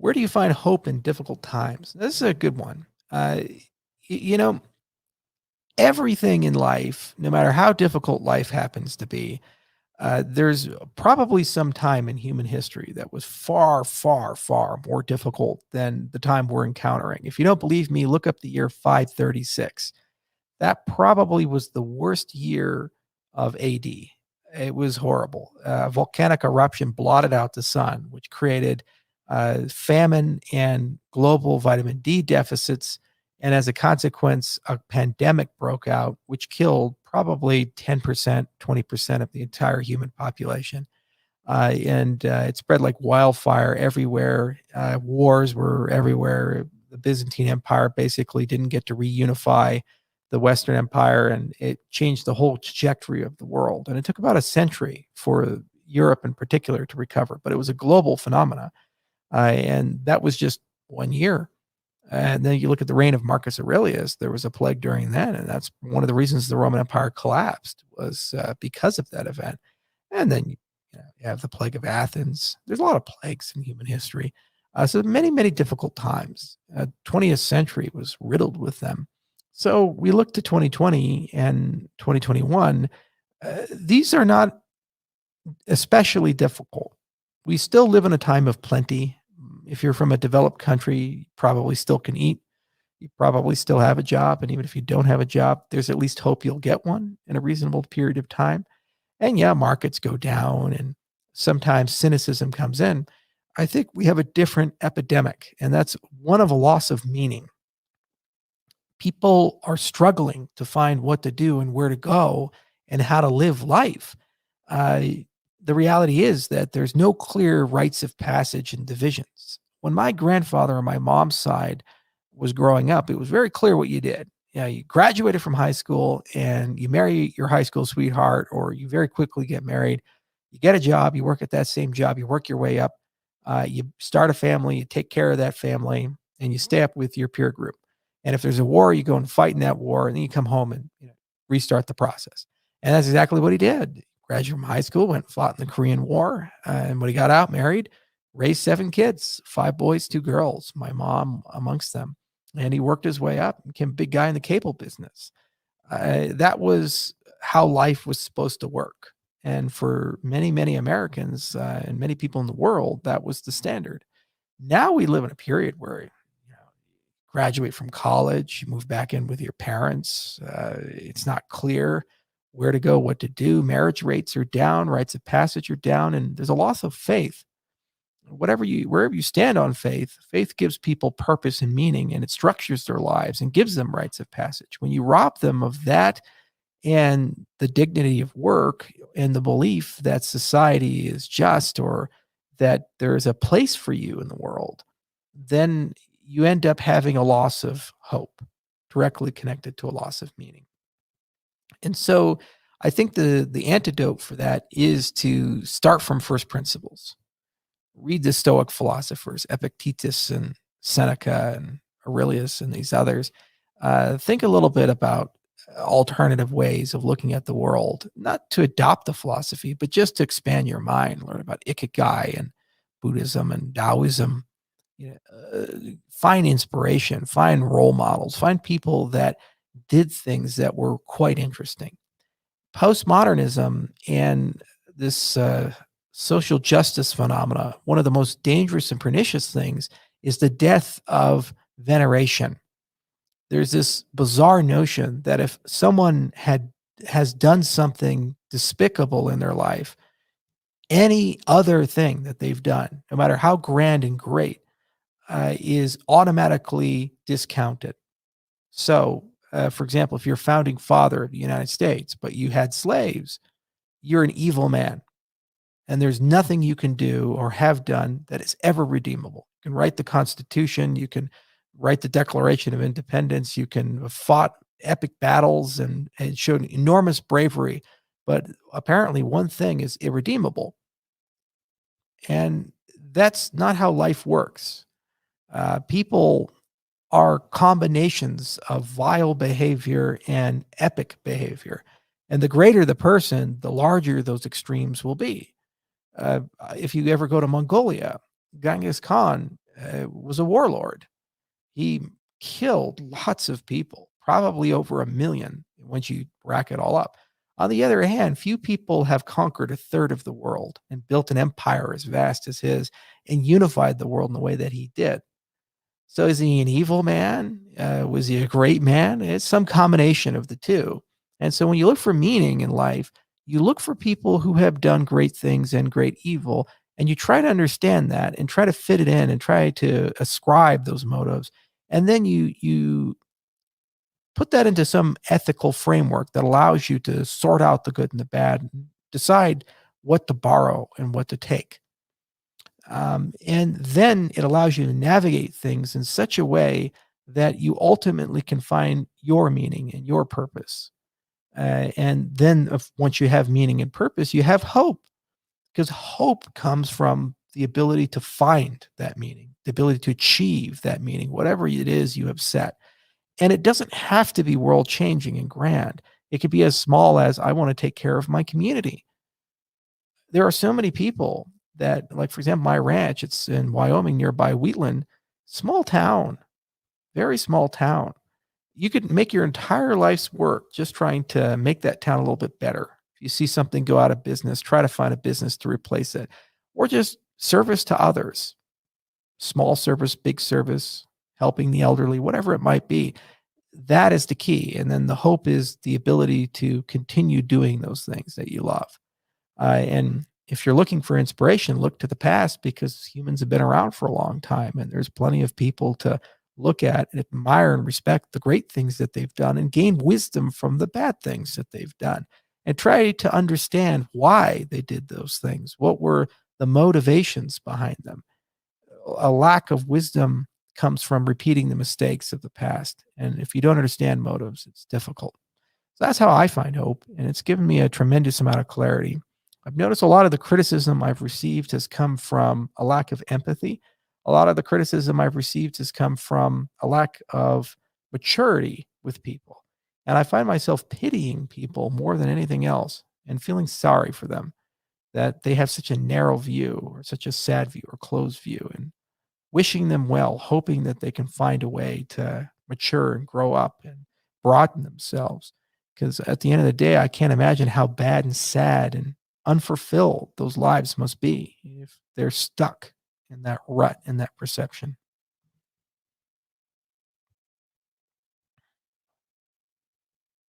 Where do you find hope in difficult times? This is a good one. You know, everything in life, no matter how difficult life happens to be, there's probably some time in human history that was far, far, far more difficult than the time we're encountering. If you don't believe me, look up the year 536. That probably was the worst year of AD. It was horrible. Volcanic eruption blotted out the sun, which created famine and global vitamin D deficits. And as a consequence, a pandemic broke out, which killed probably 10%, 20% of the entire human population. And it spread like wildfire everywhere. Wars were everywhere. The Byzantine Empire basically didn't get to reunify the Western Empire, and it changed the whole trajectory of the world. And it took about a century for Europe in particular to recover, but it was a global phenomena. And that was just 1 year. And then you look at the reign of Marcus Aurelius, there was a plague during then. And that's one of the reasons the Roman Empire collapsed was because of that event. And then you have the plague of Athens. There's a lot of plagues in human history. So many, many difficult times. 20th century was riddled with them. So we look to 2020 and 2021. These are not especially difficult. We still live in a time of plenty. If you're from a developed country, you probably still can eat. You probably still have a job. And even if you don't have a job, there's at least hope you'll get one in a reasonable period of time. And yeah, markets go down and sometimes cynicism comes in. I think we have a different epidemic, and that's one of a loss of meaning. People are struggling to find what to do and where to go and how to live life. Uh, the reality is that there's no clear rites of passage and divisions. When my grandfather on my mom's side was growing up, it was very clear what you did. You graduated from high school and you marry your high school sweetheart, or you very quickly get married. You get a job, you work at that same job, you work your way up, you start a family, you take care of that family, and you stay up with your peer group. And if there's a war, you go and fight in that war, and then you come home and restart the process. And that's exactly what he did. Graduated from high school, went and fought in the Korean War, and when he got out, married, raised 7 kids, 5 boys, 2 girls, my mom amongst them. And he worked his way up, became a big guy in the cable business. That was how life was supposed to work. And for many, many Americans and many people in the world, that was the standard. Now we live in a period where graduate from college, you move back in with your parents. It's not clear where to go, what to do. Marriage rates are down, rites of passage are down, and there's a loss of faith. Wherever you stand on faith, faith gives people purpose and meaning, and it structures their lives and gives them rites of passage. When you rob them of that and the dignity of work and the belief that society is just or that there's a place for you in the world, then you end up having a loss of hope directly connected to a loss of meaning. And so I think the antidote for that is to start from first principles. Read the Stoic philosophers, Epictetus and Seneca and Aurelius and these others. Think a little bit about alternative ways of looking at the world, not to adopt the philosophy, but just to expand your mind, learn about Ikigai and Buddhism and Taoism. Find inspiration, find role models, find people that did things that were quite interesting. Postmodernism and this social justice phenomena, one of the most dangerous and pernicious things is the death of veneration. There's this bizarre notion that if someone has done something despicable in their life, any other thing that they've done, no matter how grand and great, is automatically discounted. So, for example, if you're founding father of the United States, but you had slaves, you're an evil man. And there's nothing you can do or have done that is ever redeemable. You can write the Constitution, you can write the Declaration of Independence, you can have fought epic battles and showed enormous bravery, but apparently one thing is irredeemable. And that's not how life works. People are combinations of vile behavior and epic behavior. And the greater the person, the larger those extremes will be. If you ever go to Mongolia, Genghis Khan was a warlord. He killed lots of people, probably over 1 million once you rack it all up. On the other hand, few people have conquered a third of the world and built an empire as vast as his and unified the world in the way that he did. So is he an evil man? Was he a great man? It's some combination of the two. And so when you look for meaning in life, you look for people who have done great things and great evil, and you try to understand that and try to fit it in and try to ascribe those motives. And then you put that into some ethical framework that allows you to sort out the good and the bad, and decide what to borrow and what to take. And then it allows you to navigate things in such a way that you ultimately can find your meaning and your purpose. And then, once you have meaning and purpose, you have hope, because hope comes from the ability to find that meaning, the ability to achieve that meaning, whatever it is you have set. And it doesn't have to be world changing and grand. It could be as small as, I want to take care of my community. There are so many people that, like, for example, my ranch, it's in Wyoming nearby Wheatland, small town, very small town. You could make your entire life's work just trying to make that town a little bit better. If you see something go out of business, try to find a business to replace it, or just service to others, small service, big service, helping the elderly, whatever it might be. That is the key. And then the hope is the ability to continue doing those things that you love. And if you're looking for inspiration, look to the past, because humans have been around for a long time, and there's plenty of people to look at and admire and respect the great things that they've done and gain wisdom from the bad things that they've done, and try to understand why they did those things. What were the motivations behind them? A lack of wisdom comes from repeating the mistakes of the past. And if you don't understand motives, it's difficult. So that's how I find hope. And it's given me a tremendous amount of clarity. I've noticed a lot of the criticism I've received has come from a lack of empathy. A lot of the criticism I've received has come from a lack of maturity with people. And I find myself pitying people more than anything else and feeling sorry for them, that they have such a narrow view or such a sad view or closed view, and wishing them well, hoping that they can find a way to mature and grow up and broaden themselves. Because at the end of the day, I can't imagine how bad and sad and unfulfilled those lives must be if they're stuck in that rut and that perception.